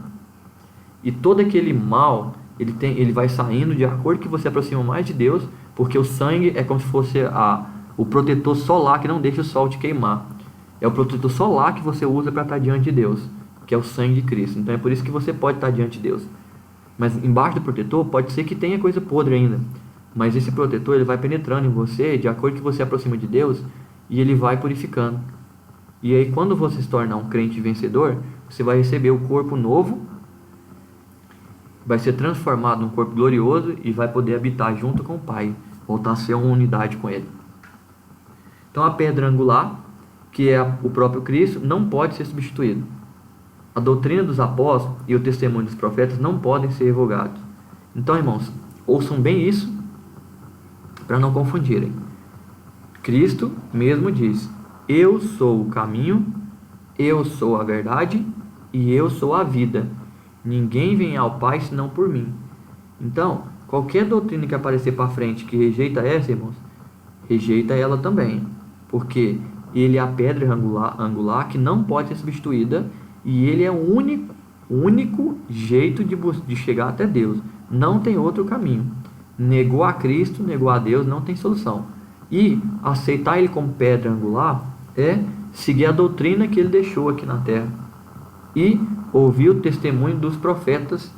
E todo aquele mal, ele vai saindo de acordo que você aproxima mais de Deus, porque o sangue é como se fosse o protetor solar que não deixa o sol te queimar. É o protetor solar que você usa para estar diante de Deus, que é o sangue de Cristo. Então é por isso que você pode estar diante de Deus. Mas embaixo do protetor pode ser que tenha coisa podre ainda. Mas esse protetor ele vai penetrando em você de acordo que você aproxima de Deus e ele vai purificando. E aí quando você se tornar um crente vencedor, você vai receber o corpo novo, vai ser transformado num corpo glorioso e vai poder habitar junto com o Pai, voltar a ser uma unidade com Ele. Então a pedra angular, que é o próprio Cristo, não pode ser substituído. A doutrina dos apóstolos e o testemunho dos profetas não podem ser revogados. Então, irmãos, ouçam bem isso para não confundirem. Cristo mesmo diz: eu sou o caminho, eu sou a verdade e eu sou a vida. Ninguém vem ao Pai senão por mim. Então, qualquer doutrina que aparecer para frente que rejeita essa, irmãos, rejeita ela também. Porque ele é a pedra angular que não pode ser substituída e ele é o O único jeito de chegar até Deus. Não tem outro caminho. Negou a Cristo, negou a Deus, não tem solução. E aceitar Ele como pedra angular é seguir a doutrina que Ele deixou aqui na terra. E ouvir o testemunho dos profetas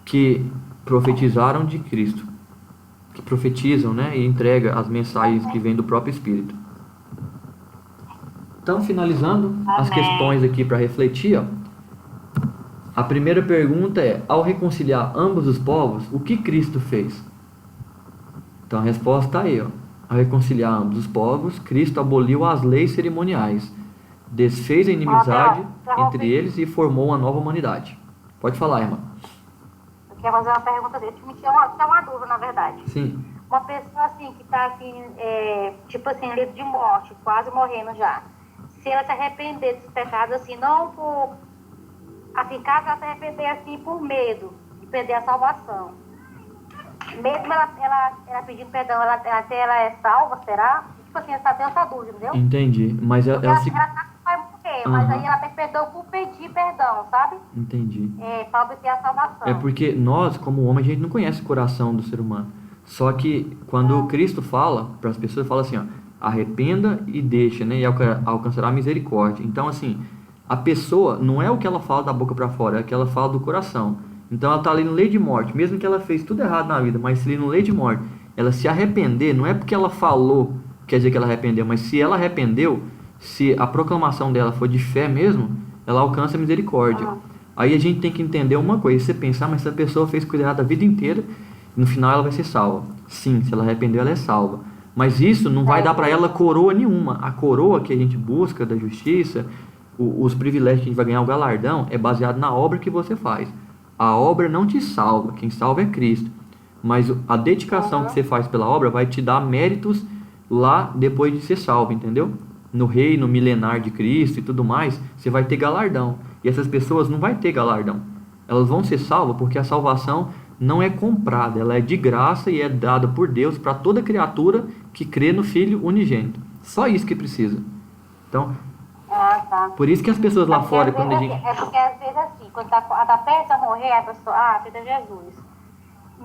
que profetizaram de Cristo. Que profetizam, né? E entregam as mensagens que vêm do próprio Espírito. Então, finalizando as questões aqui para refletir, ó. A primeira pergunta é: ao reconciliar ambos os povos, o que Cristo fez? Então a resposta está aí, ó. Ao reconciliar ambos os povos, Cristo aboliu as leis cerimoniais, desfez a inimizade entre eles e formou uma nova humanidade. Pode falar, irmã. Eu quero fazer uma pergunta dele, que me tinha uma dúvida, na verdade. Sim. Uma pessoa assim, que está assim, tipo assim, leito de morte, quase morrendo já. Se ela se arrepender desses pecados, assim, não por... Assim, caso ela se arrepender assim por medo de perder a salvação. Mesmo ela pedindo perdão, ela é salva, será? Tipo assim, ela tem essa dúvida, entendeu? Entendi. Mas ela Ela sabe que vai morrer, mas aí ela pede perdão por pedir perdão, sabe? Entendi. Para obter a salvação. É porque nós, como homem, a gente não conhece o coração do ser humano. Só que quando Cristo fala para as pessoas, fala assim, ó, arrependa e deixa, né? E alcançará a misericórdia. Então, assim, a pessoa não é o que ela fala da boca para fora, é o que ela fala do coração. Então ela está ali no leito de morte, mesmo que ela fez tudo errado na vida, mas se ali no leito de morte, ela se arrepender, não é porque ela falou, quer dizer que ela arrependeu, mas se ela arrependeu, se a proclamação dela for de fé mesmo, ela alcança a misericórdia. Aí a gente tem que entender uma coisa, você pensar, mas se a pessoa fez coisa errada a vida inteira, no final ela vai ser salva. Sim, se ela arrependeu, ela é salva. Mas isso não vai dar para ela coroa nenhuma. A coroa que a gente busca da justiça, os privilégios que a gente vai ganhar, o galardão, é baseado na obra que você faz. A obra não te salva, quem salva é Cristo. Mas a dedicação que você faz pela obra vai te dar méritos lá depois de ser salvo, entendeu? No reino milenar de Cristo e tudo mais, você vai ter galardão. E essas pessoas não vão ter galardão. Elas vão ser salvas porque a salvação não é comprada, ela é de graça e é dada por Deus para toda criatura que crê no Filho unigênito. Só isso que precisa. Então, por isso que as pessoas lá fora, quando a gente... É porque às vezes assim, quando tá perto de morrer, a pessoa, aceita Jesus.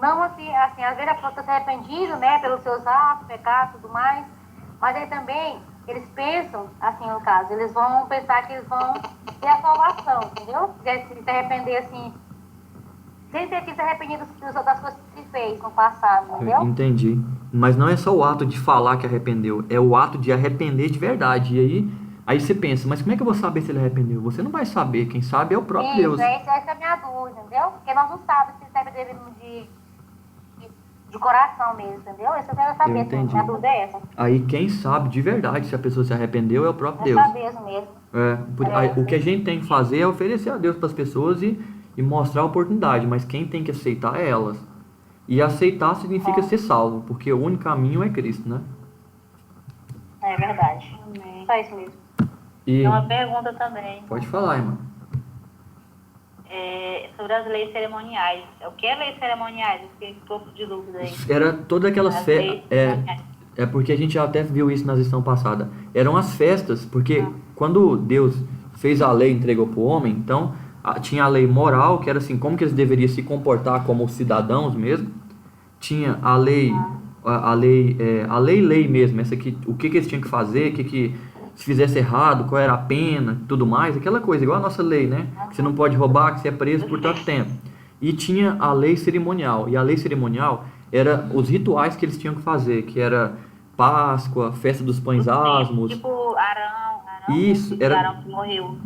Não assim, às vezes a pessoa está se arrependido, né, pelos seus atos, pecados e tudo mais, mas aí também, eles pensam, assim, no caso, eles vão pensar que eles vão ter a salvação, entendeu? Se arrepender, assim, sem ter que se arrepender das coisas que se fez no passado, entendeu? Entendi. Mas não é só o ato de falar que arrependeu, é o ato de arrepender de verdade. E aí você pensa, mas como é que eu vou saber se ele arrependeu? Você não vai saber, quem sabe é o próprio Deus. Essa é a minha dúvida, entendeu? Porque nós não sabemos se ele está devendo de coração mesmo, entendeu? Isso eu quero saber, Eu entendi. minha dúvida é essa. Aí quem sabe de verdade se a pessoa se arrependeu é o próprio Deus. Saber isso mesmo. Aí, o que a gente tem que fazer é oferecer a Deus para as pessoas e mostrar a oportunidade, mas quem tem que aceitar é elas. E aceitar significa ser salvo, porque o único caminho é Cristo, né? É verdade. Só isso mesmo. E Tem uma pergunta também. pode falar, irmã. Sobre as leis cerimoniais. O que é leis cerimoniais? Eu fiquei um pouco de dúvida aí. Era todas aquelas As festas. leis cerimoniais. É porque a gente já até viu isso na lição passada. Eram as festas, porque quando Deus fez a lei e entregou para o homem, então tinha a lei moral, que era assim, como que eles deveriam se comportar como cidadãos mesmo. Tinha a lei lei mesmo, essa aqui, o que eles tinham que fazer, que se fizesse errado, qual era a pena, tudo mais, aquela coisa, igual a nossa lei, né? Que você não pode roubar, que você é preso por tanto tempo. E tinha a lei cerimonial, e a lei cerimonial era os rituais que eles tinham que fazer, que era Páscoa, festa dos pães asmos. Tipo Arão. Isso, era... Arão que morreu.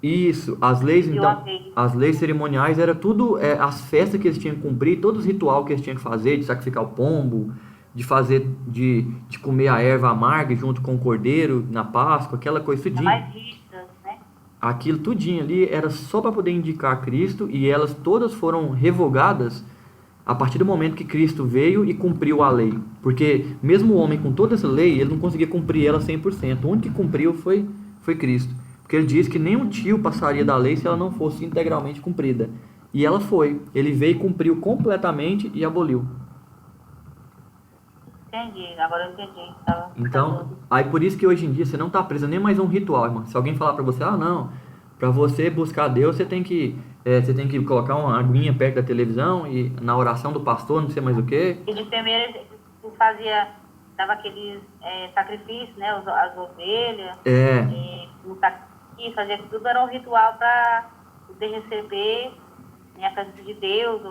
Isso, as leis, Eu então, amei. as leis cerimoniais era tudo, as festas que eles tinham que cumprir, todos os rituais que eles tinham que fazer, de sacrificar o pombo, de fazer, de comer a erva amarga junto com o cordeiro na Páscoa, aquela coisa tudinho. Mais rígidas, né? Aquilo tudinho ali era só para poder indicar Cristo, e elas todas foram revogadas a partir do momento que Cristo veio e cumpriu a lei. Porque mesmo o homem com toda essa lei, ele não conseguia cumprir ela 100%. O único que cumpriu foi Cristo. Porque ele diz que nem um tio passaria da lei se ela não fosse integralmente cumprida. E ela foi. Ele veio e cumpriu completamente e aboliu. Entendi, agora eu entendi. Então, aí por isso que hoje em dia você não está preso nem mais a um ritual, irmão. Se alguém falar para você, não, Para você buscar Deus, você tem que colocar uma aguinha perto da televisão e na oração do pastor, não sei mais o quê. E de primeiro dava aqueles sacrifícios, né? As ovelhas, no sacrifício, fazia tudo, era um ritual para poder receber, né, a presença de Deus,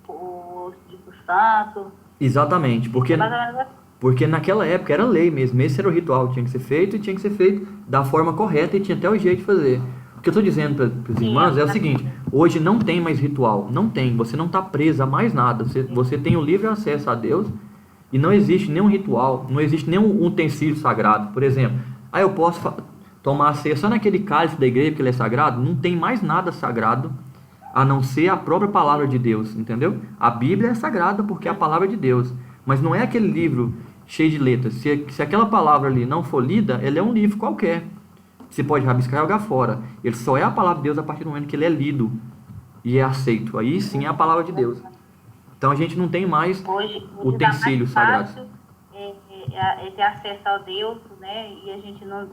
o Espírito Santo. Exatamente, porque Mais ou menos assim. Porque naquela época era lei mesmo, esse era o ritual, tinha que ser feito e tinha que ser feito da forma correta e tinha até o jeito de fazer. O que eu estou dizendo para os irmãos é o seguinte: hoje não tem mais ritual, não tem, você não está preso a mais nada, você tem o livre acesso a Deus e não existe nenhum ritual, não existe nenhum utensílio sagrado. Por exemplo, eu posso tomar a ceia só naquele cálice da igreja porque ele é sagrado? Não tem mais nada sagrado a não ser a própria palavra de Deus, entendeu? A Bíblia é sagrada porque é a palavra de Deus, mas não é aquele livro cheio de letras. Se aquela palavra ali não for lida, ele é um livro qualquer. Você pode rabiscar e jogar fora. Ele só é a palavra de Deus a partir do momento que ele é lido e é aceito. Aí sim é a palavra de Deus. Então a gente não tem mais utensílios sagrados. É ter acesso a Deus, né? E a gente não...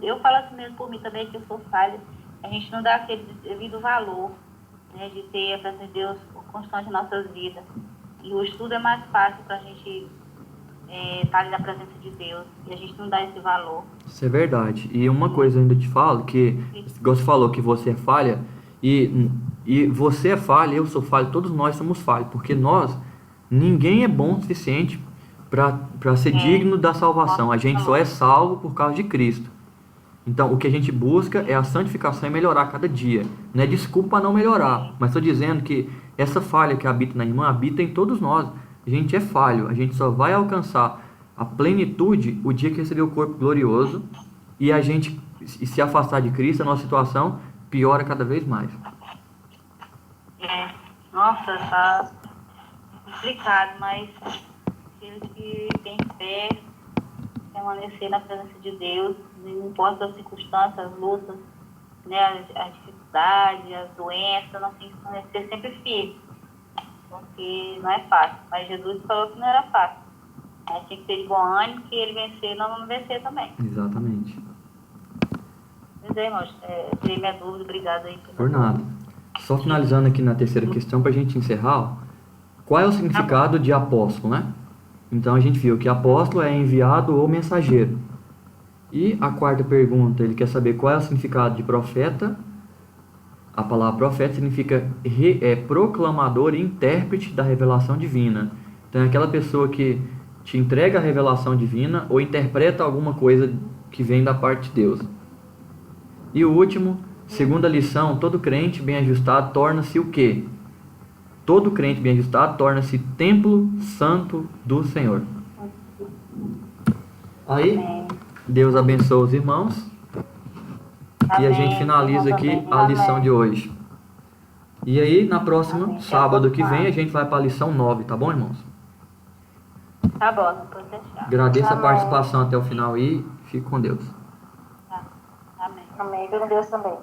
Eu falo assim mesmo por mim também, que eu sou falha. A gente não dá aquele devido valor, né, de ter a presença de Deus constante em nossas vidas. E hoje tudo é mais fácil para a gente estar ali na presença de Deus. E a gente não dá esse valor. Isso é verdade. E uma coisa eu ainda te falo, que você falou que você é falha, e você é falha, eu sou falha, todos nós somos falhos, porque ninguém é bom o suficiente para ser digno da salvação. A gente só é salvo por causa de Cristo. Então, o que a gente busca é a santificação e melhorar cada dia. Não é desculpa para não melhorar, mas estou dizendo que essa falha que habita na irmã, habita em todos nós. A gente é falho, a gente só vai alcançar a plenitude o dia que receber o corpo glorioso e a gente se afastar de Cristo, a nossa situação piora cada vez mais. Nossa, tá complicado, mas aqueles que têm fé, permanecer na presença de Deus, não importa as circunstâncias, as lutas, né, as dificuldades, as doenças, nós temos que permanecer sempre firmes, porque não é fácil. Mas Jesus falou que não era fácil. A gente tem que ter de bom ânimo, que ele vencer, nós vamos vencer também. Exatamente. Pois é, irmãos, tirei minha dúvida, obrigado aí. Por nada. Só finalizando aqui na terceira questão, para a gente encerrar, qual é o significado de apóstolo, né? Então a gente viu que apóstolo é enviado ou mensageiro. E a quarta pergunta, ele quer saber qual é o significado de profeta. A palavra profeta significa proclamador e intérprete da revelação divina. Então é aquela pessoa que te entrega a revelação divina ou interpreta alguma coisa que vem da parte de Deus. E o último, segunda lição, todo crente bem ajustado torna-se o quê? Todo crente bem ajustado torna-se templo santo do Senhor. Aí, Deus abençoe os irmãos. E a gente finaliza aqui a lição de hoje. E aí, na próxima, sábado que vem, a gente vai para a lição 9, tá bom, irmãos? Tá bom, não pode deixar. Agradeço a participação até o final e fique com Deus. Amém. Amém. Com Deus também.